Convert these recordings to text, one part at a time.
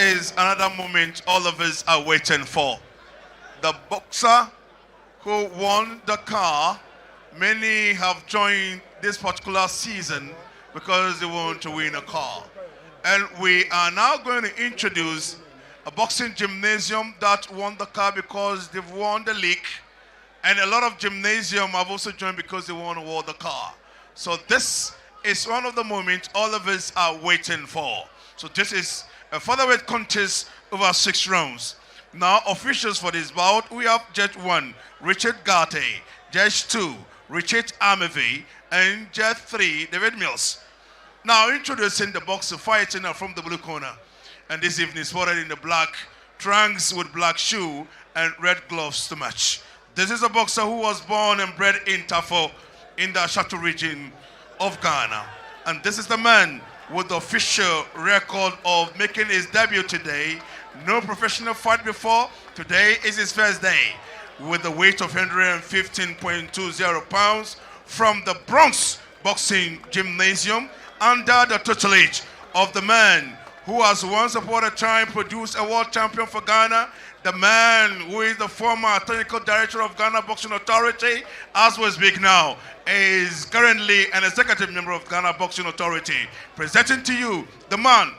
is another moment all of us are waiting for. The boxer who won the car. Many have joined this particular season because they want to win a car. And we are now going to introduce a boxing gymnasium that won the car because they've won the league. And a lot of gymnasium have also joined because they want to win the car. So this is one of the moments all of us are waiting for. So this is a featherweight contest over 6 rounds. Now, officials for this bout, we have Judge 1, Richard Garte, Judge 2, Richard Ameve, and Judge 3, David Mills. Now, introducing the boxer fighting from the blue corner. And this evening spotted in the black trunks with black shoe and red gloves to match. This is a boxer who was born and bred in Tafo in the Chateau region of Ghana. And this is the man with the official record of making his debut today. No professional fight before. Today is his first day with a weight of 115.20 pounds from the Bronx Boxing Gymnasium under the tutelage of the man who has once upon a time produced a world champion for Ghana, the man who is the former technical director of Ghana Boxing Authority, as we speak now, is currently an executive member of Ghana Boxing Authority. Presenting to you the man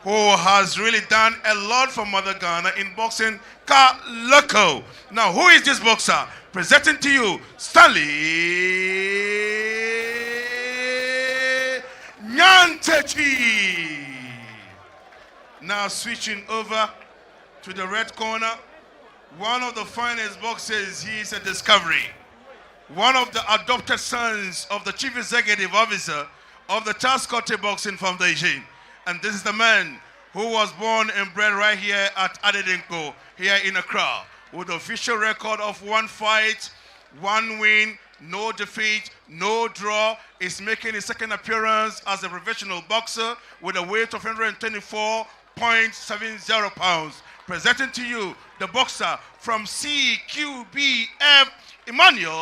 who has really done a lot for Mother Ghana in boxing, Ka Loko. Now, who is this boxer? Presenting to you, Stanley Nyantekye. Now switching over to the red corner, one of the finest boxers. He is a discovery. One of the adopted sons of the chief executive officer of the Charles Cote Boxing Foundation. And this is the man who was born and bred right here at Adedenko, here in Accra, with an official record of 1 fight, 1 win, no defeat, no draw. Is making his second appearance as a professional boxer with a weight of 124.70 pounds. Presenting to you the boxer from CQBF, Emmanuel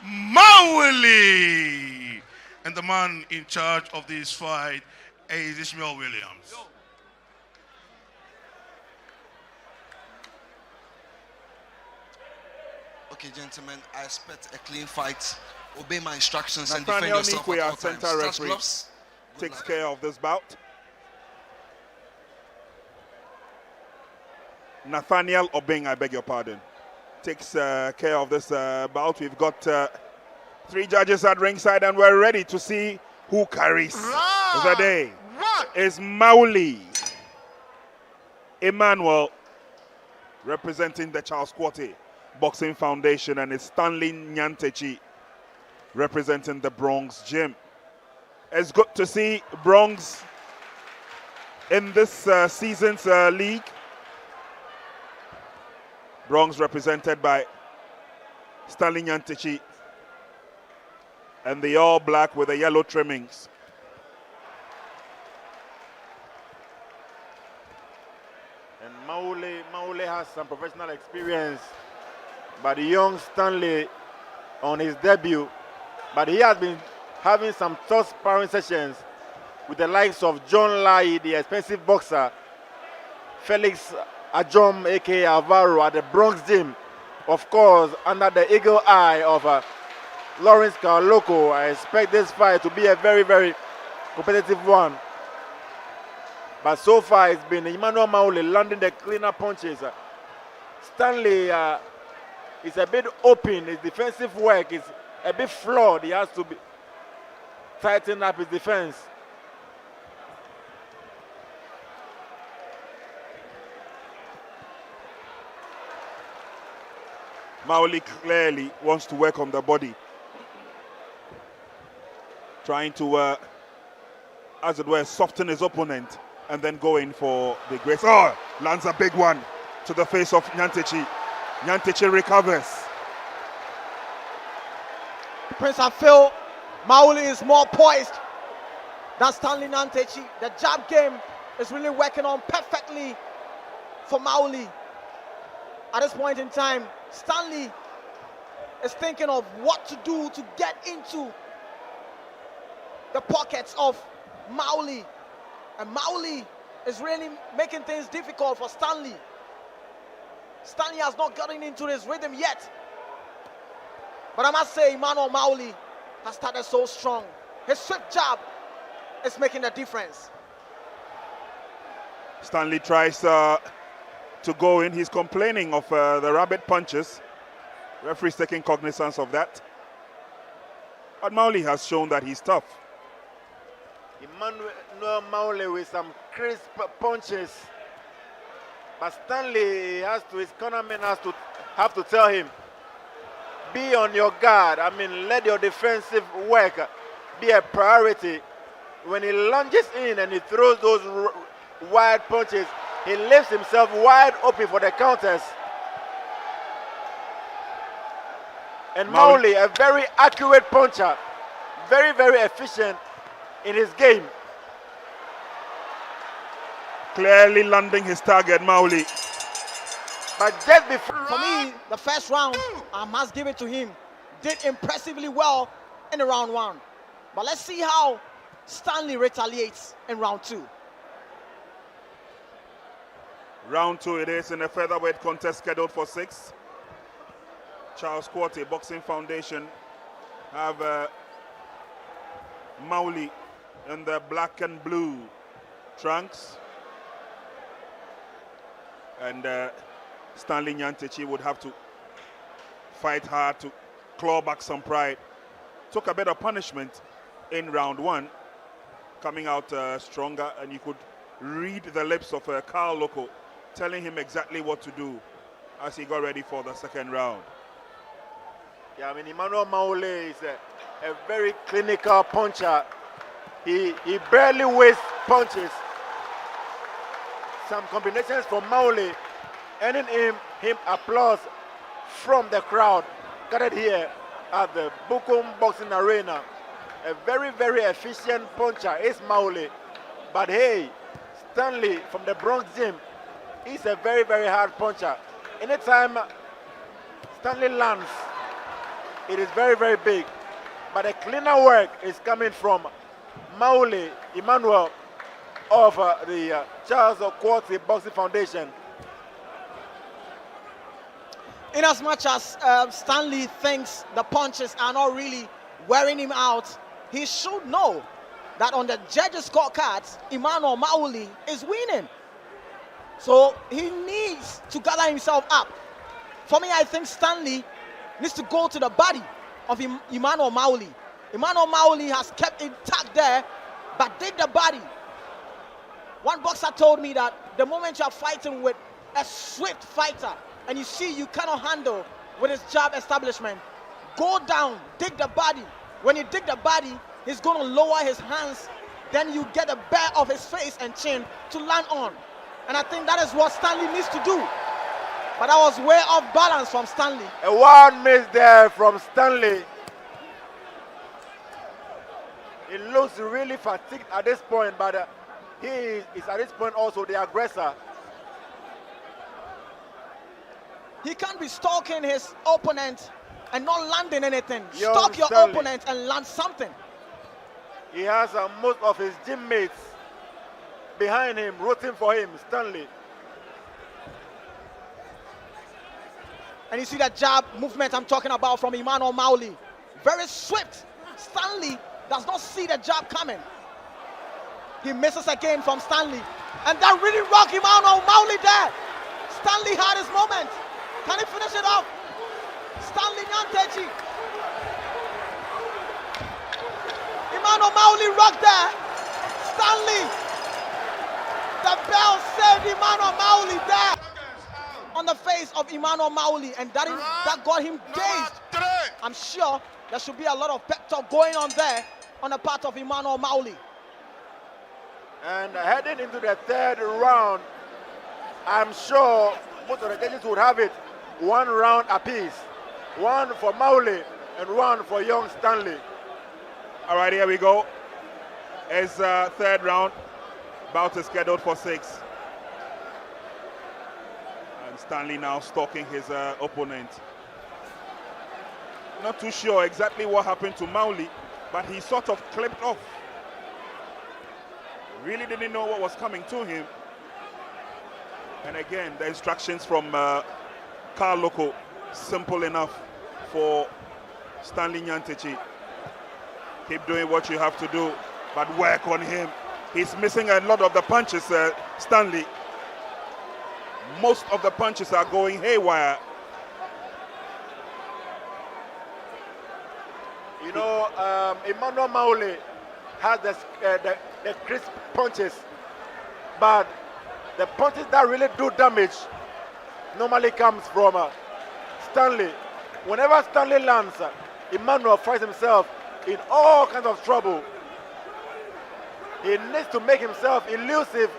Mawuli. And the man in charge of this fight is Ishmael Williams. Okay, gentlemen, I expect a clean fight. Obey my instructions and Nathaniel defend yourself at all times. center referee, gloves. takes care of this bout. Nathaniel Obeng, I beg your pardon, takes care of this bout. We've got 3 judges at ringside, and we're ready to see who carries the day. Is Mawuli Emmanuel, representing the Charles Cote Boxing Foundation, and it's Stanley Nyantekye, representing the Bronx Gym. It's good to see Bronx in this season's league. Bronx represented by Stanley Nyantekye and the all black with the yellow trimmings. And Mawuli has some professional experience, but the young Stanley on his debut, but he has been having some tough sparring sessions with the likes of John Lai, the expensive boxer, Felix Ajom, aka Alvaro, at the Bronx Gym, of course, under the eagle eye of Lawrence Kaloko. I expect this fight to be a very, very competitive one. But so far, it's been Emmanuel Mawuli landing the cleaner punches. Stanley is a bit open. His defensive work is a bit flawed. He has to tighten up his defense. Mawuli clearly wants to work on the body, trying to, as it were, soften his opponent and then go in for the grace. Oh, lands a big one to the face of Nyantekye. Nyantekye recovers. Prince, I feel Mawuli is more poised than Stanley Nyantekye. The jab game is really working on perfectly for Mawuli. At this point in time, Stanley is thinking of what to do to get into the pockets of Mawuli. And Mawuli is really making things difficult for Stanley. Stanley has not gotten into his rhythm yet. But I must say, Emmanuel Mawuli has started so strong. His swift jab is making a difference. Stanley tries to go in. He's complaining of the rabbit punches. Referee's taking cognizance of that. But Mawuli has shown that he's tough. Emmanuel Mawuli with some crisp punches. But Stanley his cornerman have to tell him, be on your guard. I mean, let your defensive work be a priority. When he lunges in and he throws those wide punches, he leaves himself wide open for the counters. And Mawuli, a very accurate puncher, very, very efficient in his game. Clearly landing his target, Mawuli. But just before, For me, the first round, I must give it to him. Did impressively well in the round 1. But let's see how Stanley retaliates in round 2. Round 2 it is in a featherweight contest scheduled for 6. Charles Quarty Boxing Foundation have Mawuli in the black and blue trunks. And Stanley Nyantekye would have to fight hard to claw back some pride. Took a bit of punishment in round 1, coming out stronger, and you could read the lips of Carl Loco telling him exactly what to do as he got ready for the second round. yeah, I mean, Emmanuel Mawuli is a very clinical puncher. He barely wastes punches. Some combinations from Mawuli, earning him applause from the crowd gathered here at the Bukom Boxing Arena. A very, very efficient puncher is Mawuli. But hey, Stanley from the Bronx Gym, he's a very, very hard puncher. Anytime Stanley lands, it is very, very big. But the cleaner work is coming from Mawuli, Emmanuel, of the Charles Quarty Boxing Foundation. In as much as Stanley thinks the punches are not really wearing him out, he should know that on the judges' scorecards, Emmanuel Mawuli is winning. So he needs to gather himself up. For me, I think Stanley needs to go to the body of Emmanuel Mawuli. Emmanuel Mawuli has kept it tucked there, but dig the body. One boxer told me that the moment you are fighting with a swift fighter and you see you cannot handle with his jab establishment, go down, dig the body. When you dig the body, he's going to lower his hands. Then you get the back of his face and chin to land on. And I think that is what Stanley needs to do. But that was way off balance from Stanley. A wild miss there from Stanley. He looks really fatigued at this point, but he is at this point also the aggressor. He can't be stalking his opponent and not landing anything. Young Stalk your Stanley. opponent and land something. He has most of his gym mates behind him, rooting for him, Stanley. And you see that jab movement I'm talking about from Emmanuel Mawuli. Very swift. Stanley does not see the jab coming. He misses again from Stanley. And that really rocked Emmanuel Mawuli there. Stanley had his moment. Can he finish it off? Stanley Nyantekye. Emmanuel Mawuli rocked there. Stanley. The bell saved Emmanuel Mawuli there. On the face of Emmanuel Mawuli, and that got him dazed. I'm sure there should be a lot of pep talk going on there on the part of Emmanuel Mawuli. And heading into the third round, I'm sure most of the judges would have it one round apiece. One for Mawuli and one for young Stanley. All right, here we go. It's third round. Bout is scheduled for 6. And Stanley now stalking his opponent. Not too sure exactly what happened to Mawuli, but he sort of clipped off. Really didn't know what was coming to him. And again, the instructions from Carl Loco, simple enough for Stanley Nyantekye. Keep doing what you have to do, but work on him. He's missing a lot of the punches, Stanley. Most of the punches are going haywire. You know, Emmanuel Mawuli has the crisp punches, but the punches that really do damage normally comes from Stanley. Whenever Stanley lands, Emmanuel finds himself in all kinds of trouble. He needs to make himself elusive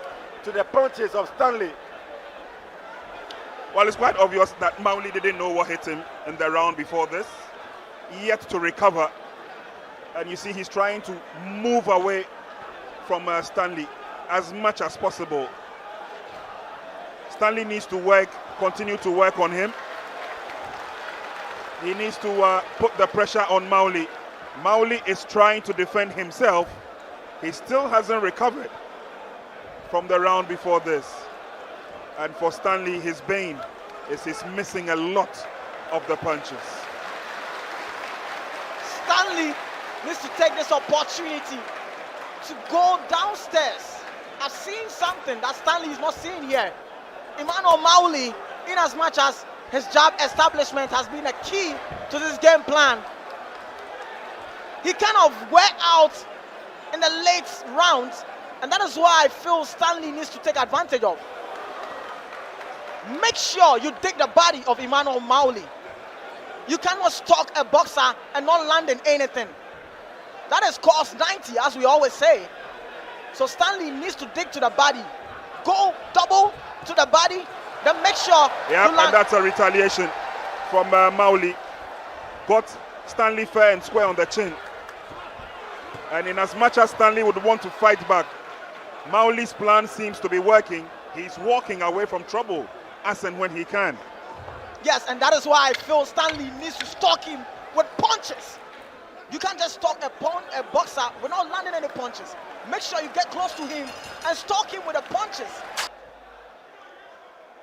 to the punches of Stanley. Well, it's quite obvious that Mawuli didn't know what hit him in the round before this, yet to recover. And you see he's trying to move away from Stanley as much as possible. Stanley needs to work, continue to work on him. He needs to put the pressure on Mawuli. Mawuli is trying to defend himself. He still hasn't recovered from the round before this. And for Stanley, his bane is he's missing a lot of the punches. Stanley needs to take this opportunity to go downstairs. I've seen something that Stanley is not seeing here. Emmanuel Mawuli, in as much as his jab establishment has been a key to this game plan, he kind of went out in the late rounds, and that is why I feel Stanley needs to take advantage of. Make sure you dig the body of Emmanuel Mawuli. You cannot stalk a boxer and not land in anything. That is cost 90, as we always say. So Stanley needs to dig to the body. Go double to the body, then make sure you land. And that's a retaliation from Mawuli. Got Stanley fair and square on the chin. And in as much as Stanley would want to fight back, Mauli's plan seems to be working. He's walking away from trouble as and when he can. Yes, and that is why I feel Stanley needs to stalk him with punches. You can't just stalk a boxer without landing any punches. Make sure you get close to him and stalk him with the punches.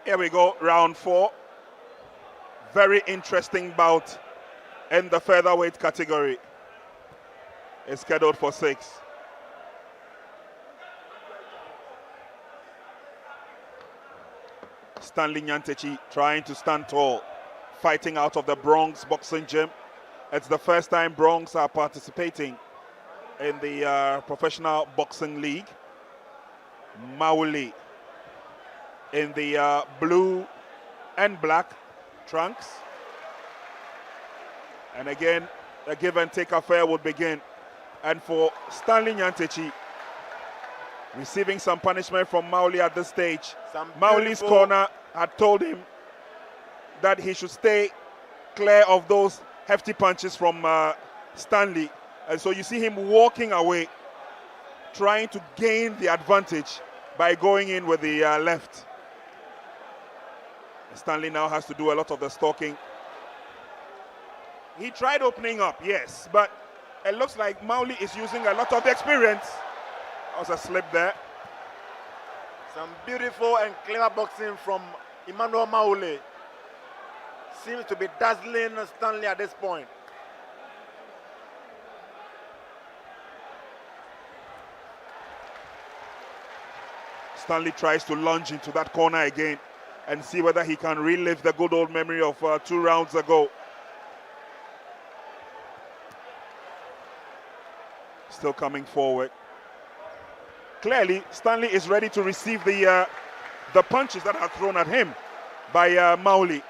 Here we go, round 4. Very interesting bout in the featherweight category. It's scheduled for 6. Stanley Nyantekye trying to stand tall, fighting out of the Bronx boxing gym. It's the first time Bronx are participating in the professional boxing league. Mawuli in the blue and black trunks. And again, the give and take affair would begin. And for Stanley Nyantekye, receiving some punishment from Mawuli at this stage. Mauli's corner had told him that he should stay clear of those hefty punches from Stanley. And so you see him walking away, trying to gain the advantage by going in with the left. Stanley now has to do a lot of the stalking. He tried opening up, yes, but it looks like Mawuli is using a lot of experience. That was a slip there. Some beautiful and clever boxing from Emmanuel Mawuli. Seems to be dazzling Stanley at this point. Stanley tries to lunge into that corner again and see whether he can relive the good old memory of 2 rounds ago. Still coming forward. Clearly, Stanley is ready to receive the punches that are thrown at him by Mawuli.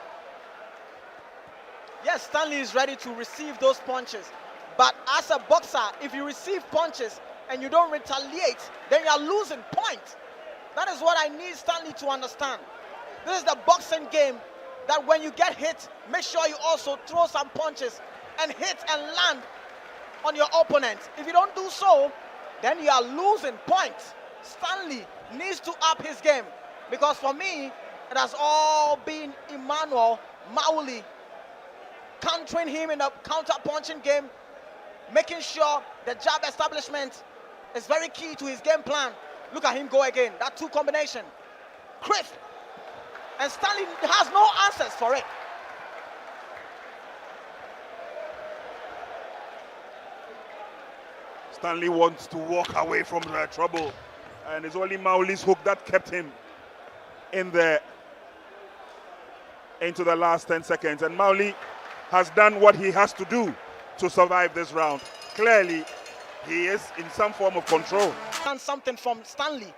Yes, Stanley is ready to receive those punches. But as a boxer, if you receive punches and you don't retaliate, then you are losing points. That is what I need Stanley to understand. This is the boxing game that when you get hit, make sure you also throw some punches and hit and land on your opponent. If you don't do so, then you are losing points. Stanley needs to up his game, because for me, it has all been Emmanuel Mawuli countering him in the counter-punching game, making sure the jab establishment is very key to his game plan. Look at him go again. That two combination. Crisp. And Stanley has no answers for it. Stanley wants to walk away from the trouble, and it's only Mawuli's hook that kept him in there into the last 10 seconds. And Mawuli has done what he has to do to survive this round. Clearly, he is in some form of control. And something from Stanley.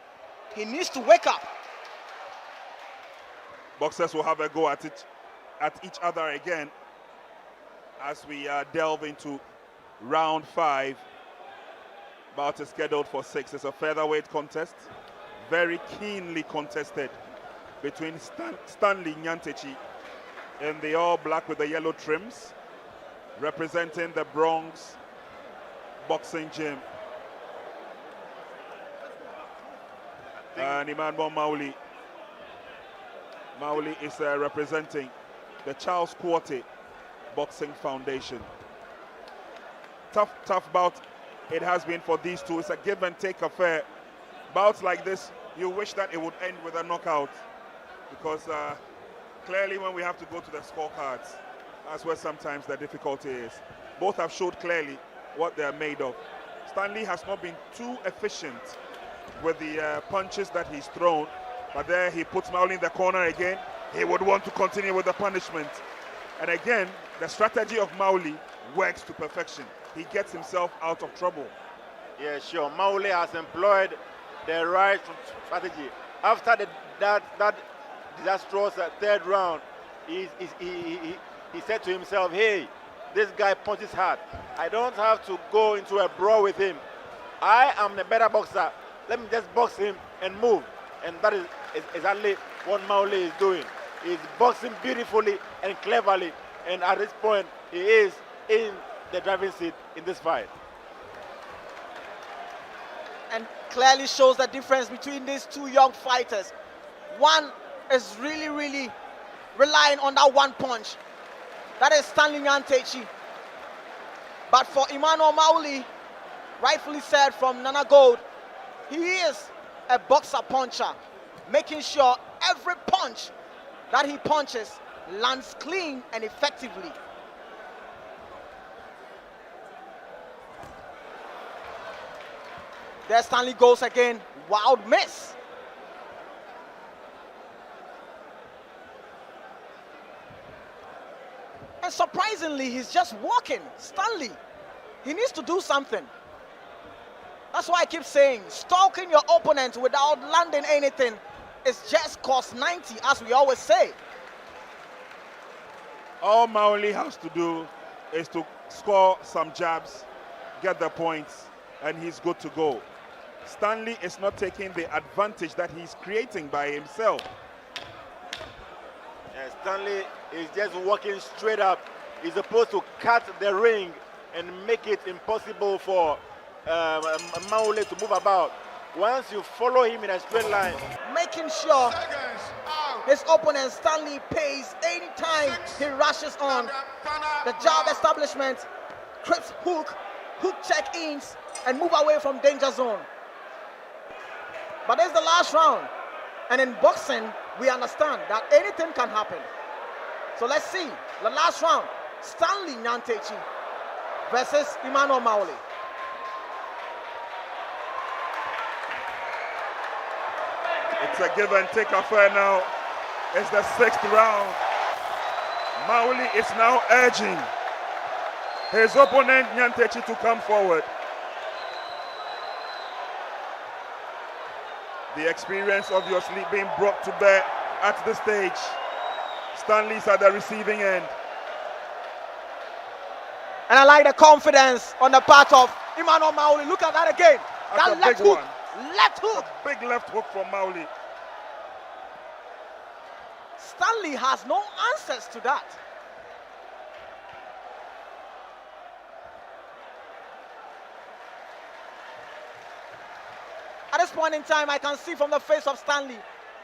He needs to wake up. Boxers will have a go at each other again as we delve into round 5. Bout is scheduled for 6. It's a featherweight contest, very keenly contested between Stanley Nyantekye in the all black with the yellow trims, representing the Bronx Boxing Gym, and Emmanuel Mawuli. Mawuli is representing the Charles Quarty Boxing Foundation. Tough bout it has been for these two. It's a give and take affair. Bouts like this, you wish that it would end with a knockout, because clearly when we have to go to the scorecards, that's where sometimes the difficulty is. Both have showed clearly what they're made of. Stanley has not been too efficient with the punches that he's thrown, but there he puts Mawuli in the corner again. He would want to continue with the punishment. And again, the strategy of Mawuli works to perfection. He gets himself out of trouble. Yeah, sure. Mawuli has employed the right strategy. After that disastrous third round, he said to himself, hey, this guy punches hard. I don't have to go into a brawl with him. I am the better boxer. Let me just box him and move. And that is exactly what Mawuli is doing. He's boxing beautifully and cleverly. And at this point, he is in the driving seat in this fight. And clearly shows the difference between these two young fighters. One is really relying on that one punch. That is Stanley Nyantekye. But for Emmanuel Mawuli, rightfully said from Nana Gold, he is a boxer puncher, making sure every punch that he punches lands clean and effectively. There Stanley goes again, wild miss. And surprisingly, he's just walking. Stanley, he needs to do something. That's why I keep saying, stalking your opponent without landing anything is just cost 90, as we always say. All Mawuli has to do is to score some jabs, get the points, and he's good to go. Stanley is not taking the advantage that he's creating by himself. Yeah, Stanley is just walking straight up. He's supposed to cut the ring and make it impossible for Mawuli to move about. Once you follow him in a straight line, making sure his opponent Stanley pays anytime he rushes on. The jab establishment, crisp hook check-ins, and move away from danger zone. But there's the last round. And in boxing, we understand that anything can happen. So let's see. The last round, Stanley Nyantekye versus Emmanuel Mawuli. It's a give and take affair now. It's the 6th round. Mawuli is now urging his opponent Nyantekye to come forward. The experience obviously being brought to bear at this stage. Stanley's at the receiving end. And I like the confidence on the part of Emmanuel Mawuli. Look at that again. That's that a left big hook. one. Left hook. A big left hook from Mawuli. Stanley has no answers to that. At this point in time, I can see from the face of Stanley,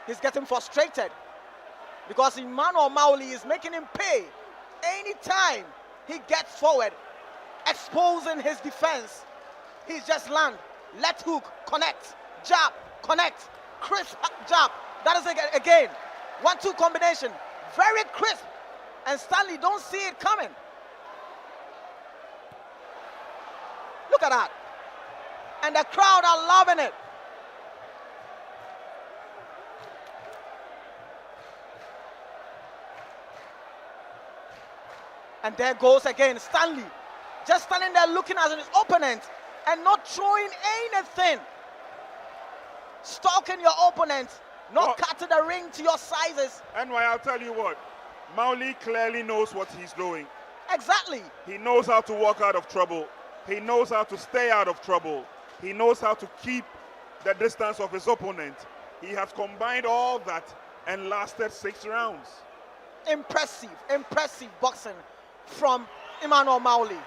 he's getting frustrated because Emmanuel Mawuli is making him pay anytime he gets forward, exposing his defense. He's just land, left hook, connect, jab, Connect. Crisp jab. That is again. 1-2 combination. Very crisp. And Stanley don't see it coming. Look at that. And the crowd are loving it. And there goes again Stanley. Just standing there looking at his opponent and not throwing anything. Stalking your opponent, not cutting the ring to your sizes. Anyway, I'll tell you what. Mawuli clearly knows what he's doing. Exactly. He knows how to walk out of trouble. He knows how to stay out of trouble. He knows how to keep the distance of his opponent. He has combined all that and lasted 6 rounds. Impressive boxing from Emmanuel Mawuli.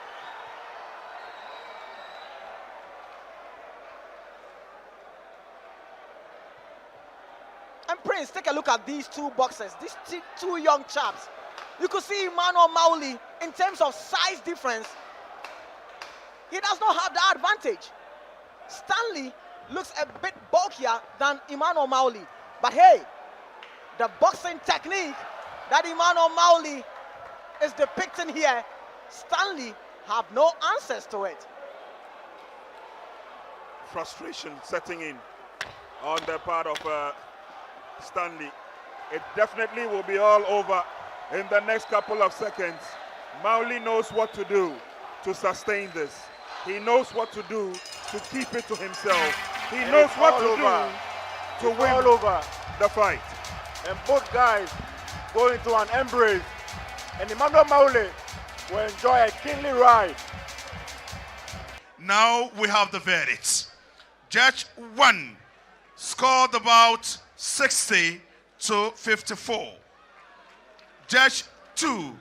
And Prince, take a look at these two boxers, these two young chaps. You could see Emmanuel Mawuli, in terms of size difference, he does not have the advantage. Stanley looks a bit bulkier than Emmanuel Mawuli. But hey, the boxing technique that Emmanuel Mawuli is depicting here, Stanley have no answers to it. Frustration setting in on the part of Stanley. It definitely will be all over in the next couple of seconds. Mawuli knows what to do to sustain this. He knows what to do to keep it to himself. He knows what to do to win the fight. And both guys go into an embrace. And Emmanuel Mawuli will enjoy a kingly ride. Now we have the verdicts. Judge 1 scored about 60 to 54. Judge 2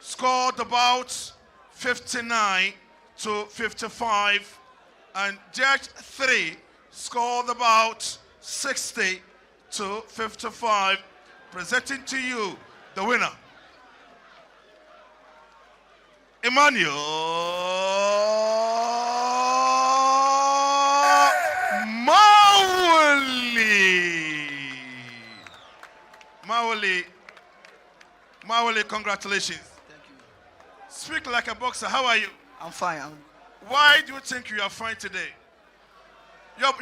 scored about 59 to 55. And Judge 3 scored about 60 to 55. Presenting to you the winner, Emmanuel Mawuli. Mawuli, congratulations. Thank you. Speak like a boxer. How are you? I'm fine. Why do you think you are fine today? Your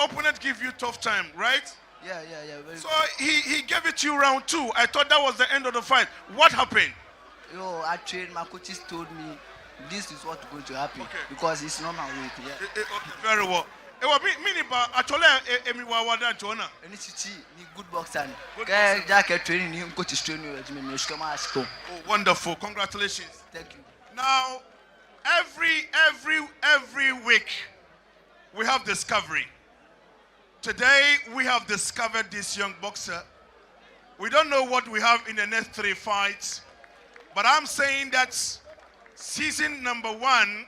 opponent gave you tough time, right? Yeah. Very So he gave it to you round 2. I thought that was the end of the fight. What happened? I trained. My coaches told me this is what's going to happen because it's not my weight. Yeah. Okay, very well. Actually, Good boxer. Good Jack training him. Coach is training me. Oh, wonderful! Congratulations. Thank you. Now, every week we have discovery. Today we have discovered this young boxer. We don't know what we have in the next 3 fights, but I'm saying that season number 1,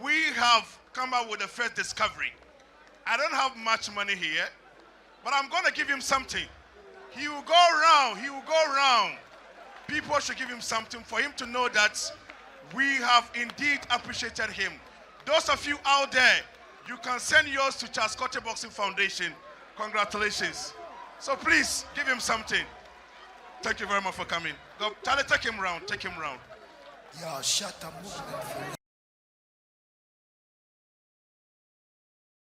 we have come up with the first discovery. I don't have much money here, but I'm going to give him something. He will go around. People should give him something for him to know that we have indeed appreciated him. Those of you out there, you can send yours to Charles Cotter Boxing Foundation. Congratulations. So please, give him something. Thank you very much for coming. Go, Charlie, take him round. Yo, shut the movement for